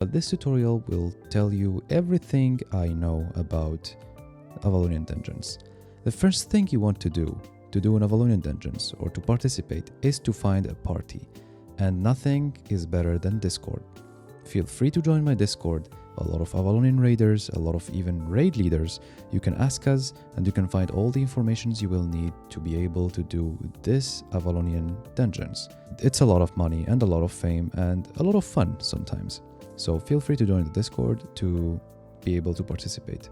But this tutorial will tell you everything I know about Avalonian dungeons. The first thing you want to do in Avalonian dungeons or to participate is to find a party. And nothing is better than Discord. Feel free to join my Discord. A lot of Avalonian raiders, a lot of even raid leaders. You can ask us and you can find all the informations you will need to be able to do this Avalonian dungeons. It's a lot of money and a lot of fame and a lot of fun sometimes. So feel free to join the Discord to be able to participate.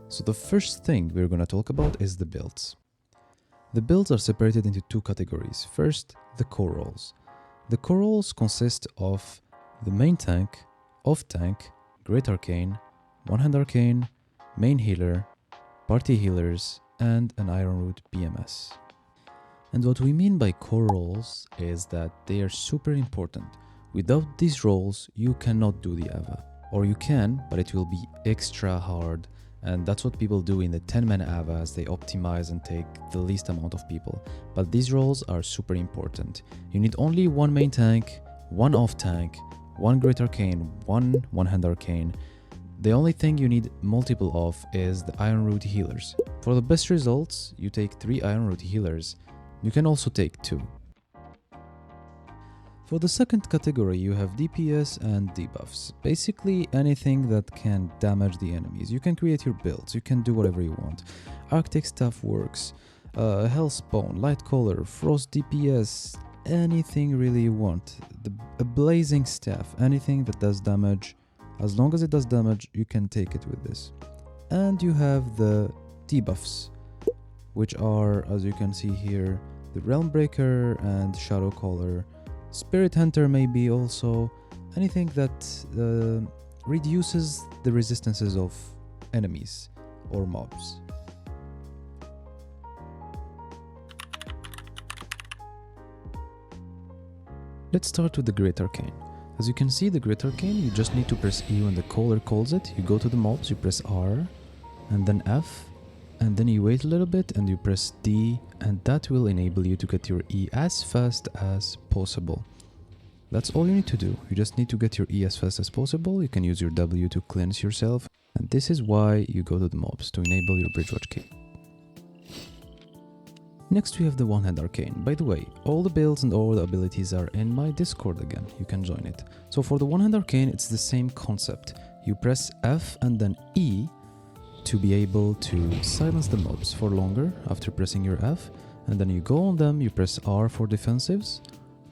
So the first thing we're going to talk about is the builds. The builds are separated into two categories. First, the core roles. The core roles consist of the main tank, off-tank, Great Arcane, one-hand Arcane, main healer, party healers, and an Iron Root BMS. And what we mean by core roles is that they are super important. Without these roles, you cannot do the Ava. Or you can, but it will be extra hard. And that's what people do in the 10-man Avas. They optimize and take the least amount of people. But these roles are super important. You need only one main tank, one off-tank, one Great Arcane, one-hand Arcane. The only thing you need multiple of is the Iron Root healers. For the best results, you take 3 Iron Root healers. You can also take 2. For the second category, you have DPS and debuffs. Basically anything that can damage the enemies. You can create your builds, you can do whatever you want. Arctic Staff works, Hellspawn, Light Collar, Frost DPS, anything really you want. A Blazing Staff, anything that does damage. As long as it does damage, you can take it with this. And you have the debuffs, which are, as you can see here, the Realm Breaker and Shadow Caller. Spirit Hunter maybe also, anything that reduces the resistances of enemies or mobs. Let's start with the Great Arcane. As you can see, the Great Arcane, you just need to press E when the caller calls it. You go to the mobs, you press R, and then F, and then you wait a little bit and you press D, and that will enable you to get your E as fast as possible. That's all you need to do. You just need to get your E as fast as possible. You can use your W to cleanse yourself, and this is why you go to the mobs, to enable your Bridgewatch Cape. Next we have the one-hand Arcane. By the way, all the builds and all the abilities are in my Discord again. You can join it. So for the one-hand Arcane, it's the same concept. You press F and then E to be able to silence the mobs for longer after pressing your F, and then you go on them, you press R for defensives,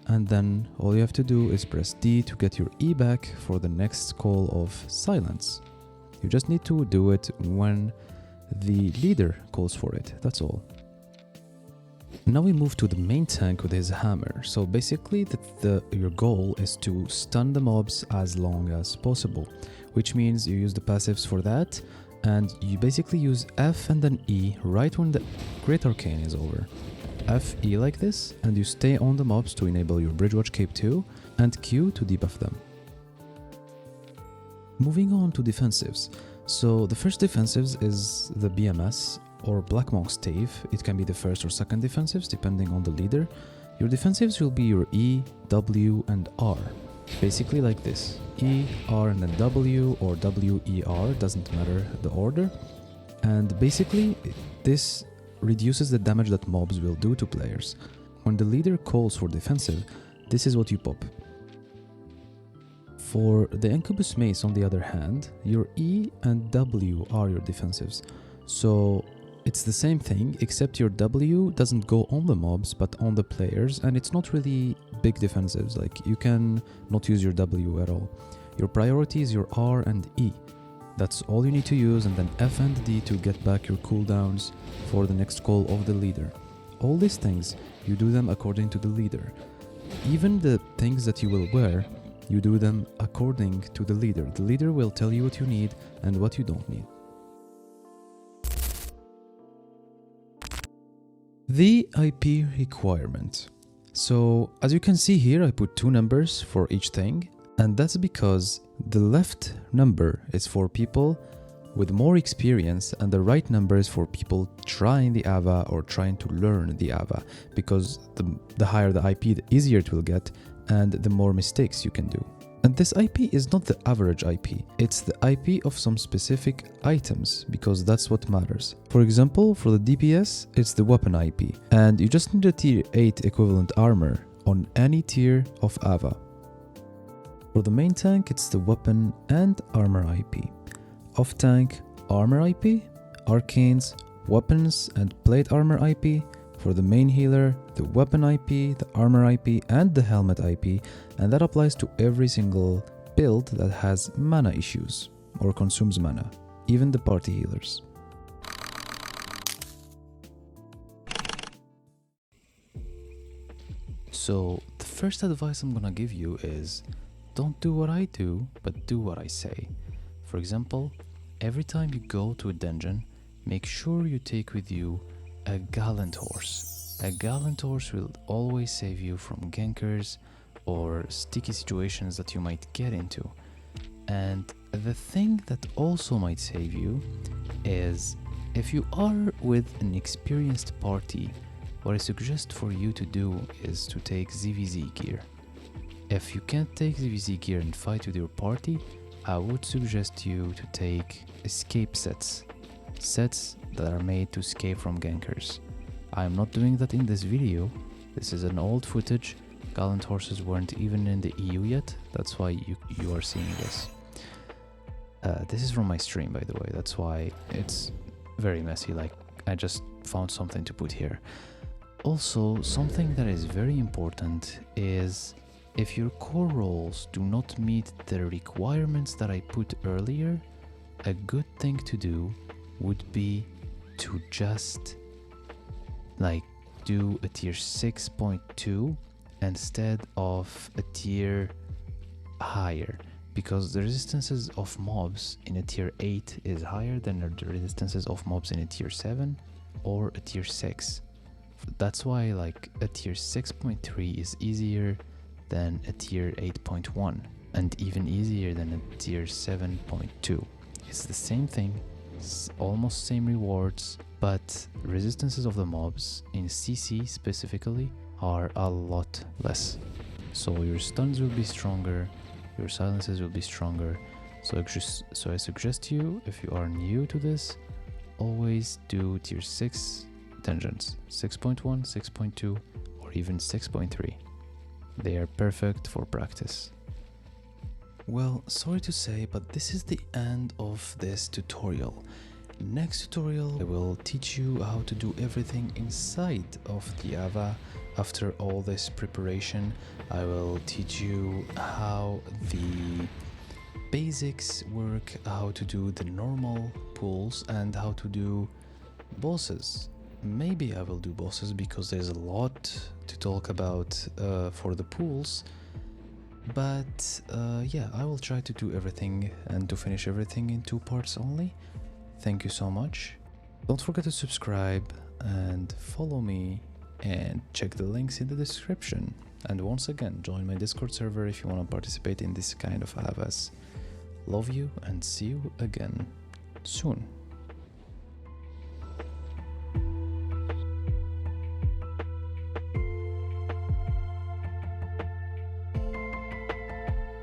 and then all you have to do is press D to get your E back for the next call of silence. You just need to do it when the leader calls for it, that's all. Now we move to the main tank with his hammer. So basically your goal is to stun the mobs as long as possible, which means you use the passives for that, and you basically use F and then E right when the Great Arcane is over. F, E like this, and you stay on the mobs to enable your Bridgewatch Cape 2, and Q to debuff them. Moving on to defensives. So the first defensives is the BMS, or Black Monk's Stave. It can be the first or second defensives depending on the leader. Your defensives will be your E, W and R. Basically like this. E, R and then W, or W, E, R, doesn't matter the order. And basically this reduces the damage that mobs will do to players. When the leader calls for defensive, this is what you pop. For the Incubus Mace on the other hand, your E and W are your defensives. So it's the same thing, except your W doesn't go on the mobs but on the players, and it's not really big defensives, like you can not use your W at all. Your priority is your R and E. That's all you need to use, and then F and D to get back your cooldowns for the next call of the leader. All these things, you do them according to the leader. Even the things that you will wear, you do them according to the leader. The leader will tell you what you need and what you don't need. The IP requirement. So as you can see here, I put 2 numbers for each thing, and that's because the left number is for people with more experience and the right number is for people trying the Ava or trying to learn the Ava, because the higher the IP, the easier it will get and the more mistakes you can do. And this IP is not the average IP, it's the IP of some specific items, because that's what matters. For example, for the DPS, it's the weapon IP, and you just need a tier 8 equivalent armor on any tier of Ava. For the main tank, it's the weapon and armor IP. Off tank, armor IP, arcanes, weapons and plate armor IP. For the main healer, the weapon IP, the armor IP, and the helmet IP, and that applies to every single build that has mana issues or consumes mana, even the party healers. So the first advice I'm gonna give you is don't do what I do, but do what I say. For example, every time you go to a dungeon, make sure you take with you a gallant horse. A gallant horse will always save you from gankers or sticky situations that you might get into. And the thing that also might save you is if you are with an experienced party, what I suggest for you to do is to take ZVZ gear. If you can't take ZVZ gear and fight with your party, I would suggest you to take escape sets. Sets that are made to escape from gankers. I am not doing that in this video. This is an old footage. Gallant horses weren't even in the EU yet. That's why you are seeing this. This is from my stream, by the way. That's why it's very messy. Like, I just found something to put here. Also, something that is very important is if your core roles do not meet the requirements that I put earlier, a good thing to do would be to just like do a tier 6.2 instead of a tier higher, because the resistances of mobs in a tier 8 is higher than the resistances of mobs in a tier 7 or a tier 6. That's why like a tier 6.3 is easier than a tier 8.1 and even easier than a tier 7.2. It's the same thing, it's almost same rewards, but resistances of the mobs in CC specifically are a lot less. So your stuns will be stronger, your silences will be stronger. So I suggest you, if you are new to this, always do tier 6 dungeons, 6.1, 6.2, or even 6.3. They are perfect for practice. Well, sorry to say, but this is the end of this tutorial. Next tutorial, I will teach you how to do everything inside of the Ava. After all this preparation, I will teach you how the basics work, how to do the normal pulls, and how to do bosses. Maybe I will do bosses because there's a lot to talk about for the pools. But yeah, I will try to do everything and to finish everything in 2 parts only. Thank you so much. Don't forget to subscribe and follow me and check the links in the description. And once again, join my Discord server if you want to participate in this kind of Avas. Love you and see you again soon.